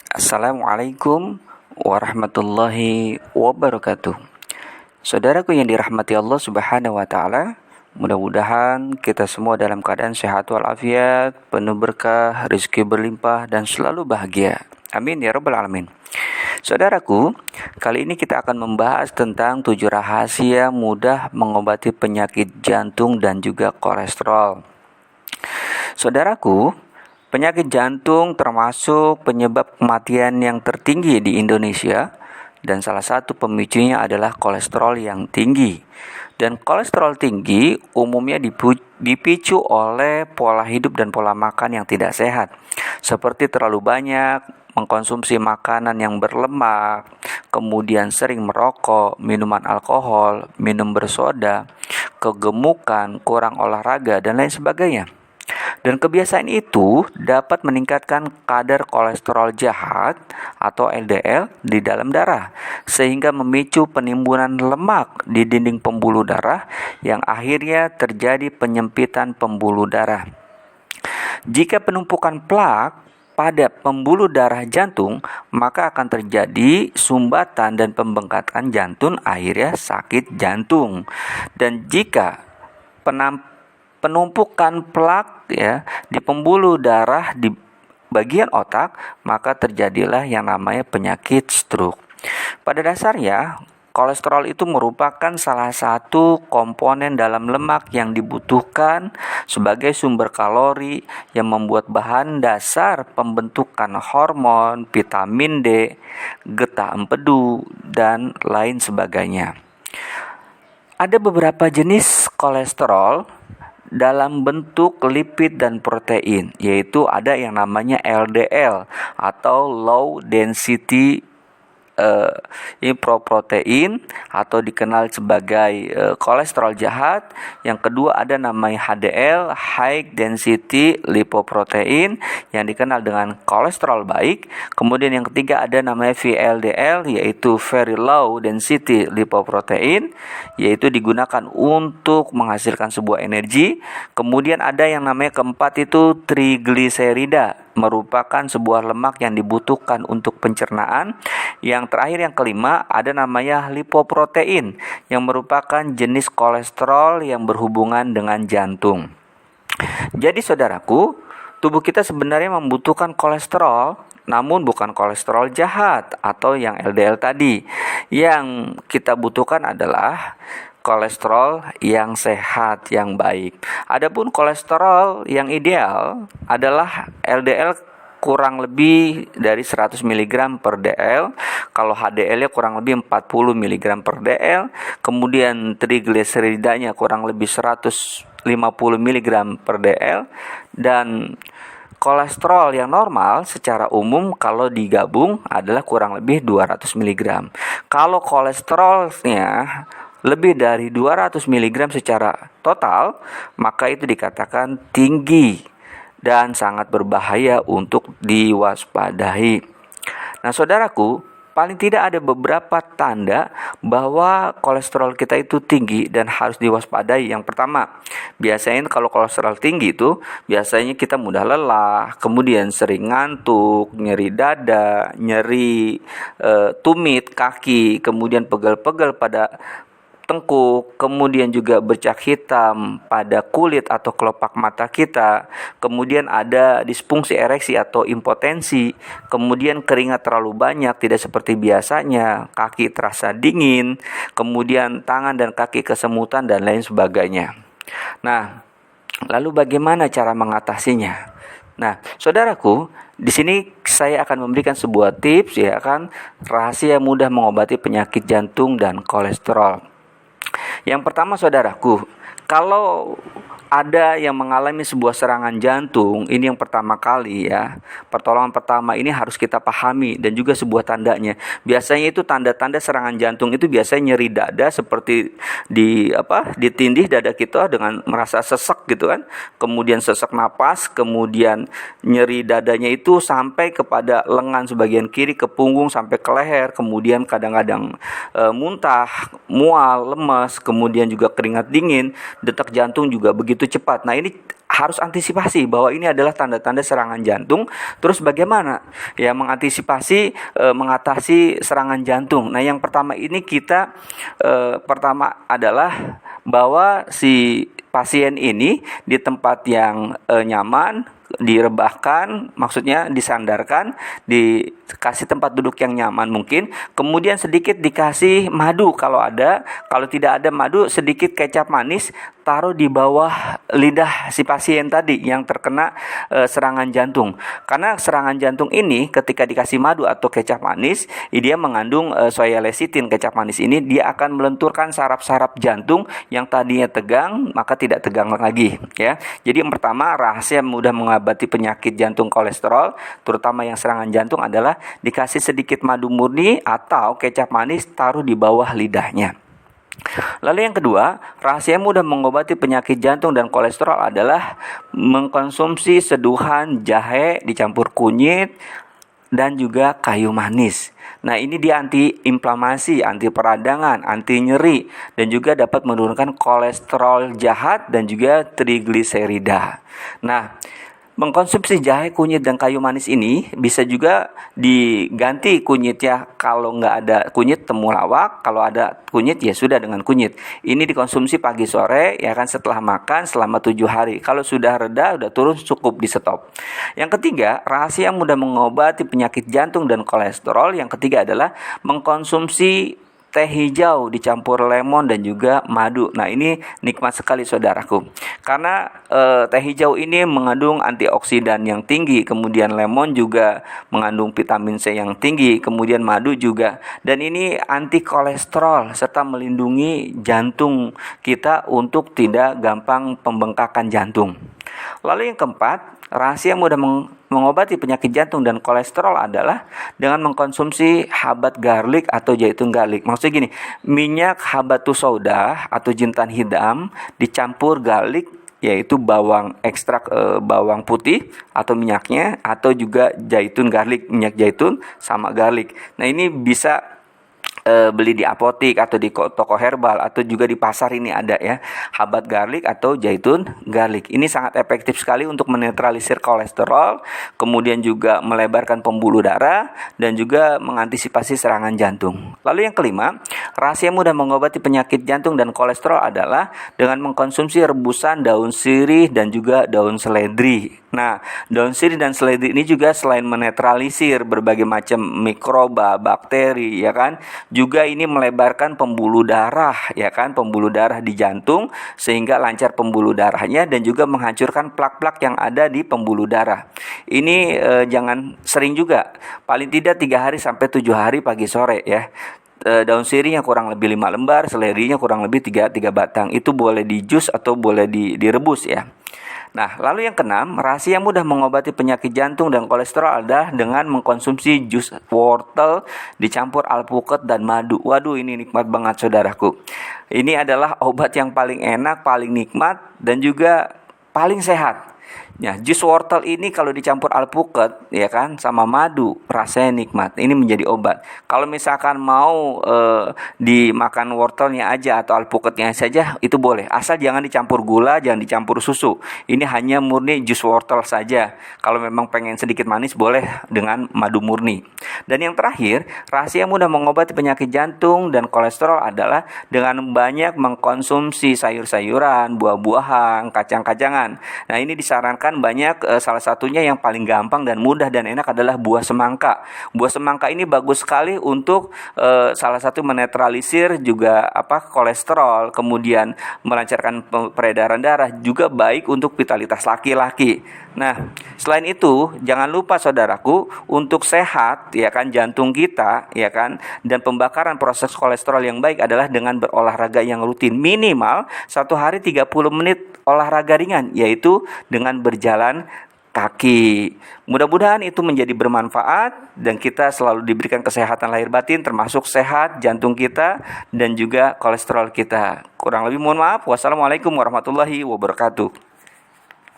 Assalamualaikum warahmatullahi wabarakatuh. Saudaraku yang dirahmati Allah Subhanahu wa taala, mudah-mudahan kita semua dalam keadaan sehat walafiat, penuh berkah, rezeki berlimpah dan selalu bahagia. Amin ya rabbal alamin. Saudaraku, kali ini kita akan membahas tentang 7 rahasia mudah mengobati penyakit jantung dan juga kolesterol. Saudaraku, penyakit jantung termasuk penyebab kematian yang tertinggi di Indonesia dan salah satu pemicunya adalah kolesterol yang tinggi. Dan kolesterol tinggi umumnya dipicu oleh pola hidup dan pola makan yang tidak sehat, seperti terlalu banyak mengkonsumsi makanan yang berlemak, kemudian sering merokok, minuman alkohol, minum bersoda, kegemukan, kurang olahraga, dan lain sebagainya. Dan kebiasaan itu dapat meningkatkan kadar kolesterol jahat atau LDL di dalam darah, sehingga memicu penimbunan lemak di dinding pembuluh darah yang akhirnya terjadi penyempitan pembuluh darah. Jika penumpukan plak pada pembuluh darah jantung, maka akan terjadi sumbatan dan pembengkakan jantung, akhirnya sakit jantung. Dan jika penumpukan plak di pembuluh darah di bagian otak, maka terjadilah yang namanya penyakit stroke. Pada dasarnya, kolesterol itu merupakan salah satu komponen dalam lemak yang dibutuhkan sebagai sumber kalori yang membuat bahan dasar pembentukan hormon, vitamin D, getah empedu, dan lain sebagainya. Ada beberapa jenis kolesterol dalam bentuk lipid dan protein, yaitu ada yang namanya LDL atau low density lipoprotein atau dikenal sebagai kolesterol jahat. Yang kedua ada namanya HDL, high density lipoprotein, yang dikenal dengan kolesterol baik. Kemudian yang ketiga ada namanya VLDL, yaitu very low density lipoprotein, yaitu digunakan untuk menghasilkan sebuah energi. Kemudian ada yang namanya keempat itu trigliserida, merupakan sebuah lemak yang dibutuhkan untuk pencernaan. Yang terakhir yang kelima ada namanya lipoprotein, yang merupakan jenis kolesterol yang berhubungan dengan jantung. Jadi saudaraku, tubuh kita sebenarnya membutuhkan kolesterol, namun bukan kolesterol jahat atau yang LDL tadi. Yang kita butuhkan adalah kolesterol yang sehat, yang baik. Adapun kolesterol yang ideal adalah LDL kurang lebih dari 100 mg per dl, kalau HDL-nya kurang lebih 40 mg per dl, kemudian trigliseridanya kurang lebih 150 mg per dl, dan kolesterol yang normal secara umum kalau digabung adalah kurang lebih 200 mg. Kalau kolesterolnya lebih dari 200 mg secara total, maka itu dikatakan tinggi dan sangat berbahaya untuk diwaspadai. Nah, saudaraku, paling tidak ada beberapa tanda bahwa kolesterol kita itu tinggi dan harus diwaspadai. Yang pertama, biasanya kalau kolesterol tinggi itu biasanya kita mudah lelah, kemudian sering ngantuk, nyeri dada, nyeri tumit, kaki, kemudian pegel-pegel pada tengkuk, kemudian juga bercak hitam pada kulit atau kelopak mata kita, kemudian ada disfungsi ereksi atau impotensi, kemudian keringat terlalu banyak tidak seperti biasanya, kaki terasa dingin, kemudian tangan dan kaki kesemutan dan lain sebagainya. Nah, lalu bagaimana cara mengatasinya? Nah, saudaraku, di sini saya akan memberikan sebuah tips rahasia mudah mengobati penyakit jantung dan kolesterol. Yang pertama saudaraku, kalau ada yang mengalami sebuah serangan jantung, ini yang pertama kali pertolongan pertama ini harus kita pahami dan juga sebuah tandanya. Biasanya itu tanda-tanda serangan jantung itu biasanya nyeri dada, seperti ditindih dada kita dengan merasa sesek gitu kan. Kemudian sesak napas, kemudian nyeri dadanya itu sampai kepada lengan sebagian kiri, ke punggung sampai ke leher, kemudian kadang-kadang muntah, mual, lemas, kemudian juga keringat dingin, detak jantung juga begitu cepat. Nah, ini harus antisipasi bahwa ini adalah tanda-tanda serangan jantung. Terus bagaimana ya mengantisipasi mengatasi serangan jantung? Nah, yang pertama ini kita pertama adalah bahwa si pasien ini di tempat yang nyaman, direbahkan, maksudnya disandarkan, dikasih tempat duduk yang nyaman mungkin, kemudian sedikit dikasih madu kalau ada, kalau tidak ada madu sedikit kecap manis taruh di bawah lidah si pasien tadi yang terkena serangan jantung. Karena serangan jantung ini ketika dikasih madu atau kecap manis, dia mengandung soya lecithin. Kecap manis ini dia akan melenturkan saraf-saraf jantung yang tadinya tegang maka tidak tegang lagi ya. Jadi yang pertama, rahasia mudah mengobati penyakit jantung kolesterol terutama yang serangan jantung adalah dikasih sedikit madu murni atau kecap manis taruh di bawah lidahnya. Lalu yang kedua, rahasia mudah mengobati penyakit jantung dan kolesterol adalah mengkonsumsi seduhan jahe dicampur kunyit dan juga kayu manis. Nah, ini dia anti-inflamasi, anti peradangan, anti nyeri, dan juga dapat menurunkan kolesterol jahat dan juga trigliserida. Nah, mengkonsumsi jahe, kunyit, dan kayu manis ini bisa juga diganti kunyitnya. Kalau nggak ada kunyit, temulawak. Kalau ada kunyit, ya sudah dengan kunyit. Ini dikonsumsi pagi sore, ya kan, setelah makan selama 7 hari. Kalau sudah reda, udah turun, cukup di stop. Yang ketiga, rahasia mudah mengobati penyakit jantung dan kolesterol. Yang ketiga adalah mengkonsumsi teh hijau dicampur lemon dan juga madu. Nah, ini nikmat sekali saudaraku. Karena teh hijau ini mengandung antioksidan yang tinggi, kemudian lemon juga mengandung vitamin C yang tinggi, kemudian madu juga. Dan ini anti kolesterol serta melindungi jantung kita untuk tidak gampang pembengkakan jantung. Lalu yang keempat, rahasia mudah mengobati penyakit jantung dan kolesterol adalah dengan mengkonsumsi habat garlic atau zaitun garlic. Maksudnya gini, minyak habatus sauda atau jintan hitam dicampur garlic, yaitu bawang ekstrak bawang putih atau minyaknya, atau juga zaitun garlic, minyak zaitun sama garlic. Nah, ini bisa beli di apotik atau di toko herbal atau juga di pasar ini ada ya, habat garlic atau zaitun garlic. Ini sangat efektif sekali untuk menetralisir kolesterol, kemudian juga melebarkan pembuluh darah dan juga mengantisipasi serangan jantung. Lalu yang kelima, rahasia mudah mengobati penyakit jantung dan kolesterol adalah dengan mengkonsumsi rebusan daun sirih dan juga daun seledri. Nah, daun sirih dan seledri ini juga selain menetralisir berbagai macam mikroba, bakteri, ya kan, juga ini melebarkan pembuluh darah, ya kan, pembuluh darah di jantung sehingga lancar pembuluh darahnya dan juga menghancurkan plak-plak yang ada di pembuluh darah. Ini jangan sering juga, paling tidak 3 hari sampai 7 hari pagi sore ya. Daun sirihnya kurang lebih 5 lembar, seledrinya kurang lebih 3 batang. Itu boleh di jus atau boleh direbus ya. Nah, lalu yang keenam, rahasia mudah mengobati penyakit jantung dan kolesterol adalah dengan mengkonsumsi jus wortel dicampur alpukat dan madu. Waduh, ini nikmat banget saudaraku. Ini adalah obat yang paling enak, paling nikmat, dan juga paling sehat. Ya, jus wortel ini kalau dicampur alpukat ya kan sama madu rasanya nikmat. Ini menjadi obat. Kalau misalkan mau dimakan wortelnya aja atau alpukatnya saja itu boleh. Asal jangan dicampur gula, jangan dicampur susu. Ini hanya murni jus wortel saja. Kalau memang pengen sedikit manis boleh dengan madu murni. Dan yang terakhir, rahasia mudah mengobati penyakit jantung dan kolesterol adalah dengan banyak mengkonsumsi sayur-sayuran, buah-buahan, kacang-kacangan. Nah, ini disarankan banyak, salah satunya yang paling gampang dan mudah dan enak adalah buah semangka. Buah semangka ini bagus sekali untuk salah satu menetralisir juga kolesterol, kemudian melancarkan peredaran darah, juga baik untuk vitalitas laki-laki. Nah, selain itu jangan lupa saudaraku, untuk sehat ya kan jantung kita ya kan dan pembakaran proses kolesterol yang baik adalah dengan berolahraga yang rutin, minimal 1 hari 30 menit olahraga ringan, yaitu dengan berjalan kaki. Mudah-mudahan itu menjadi bermanfaat dan kita selalu diberikan kesehatan lahir batin, termasuk sehat jantung kita dan juga kolesterol kita. Kurang lebih mohon maaf. Wassalamualaikum warahmatullahi wabarakatuh.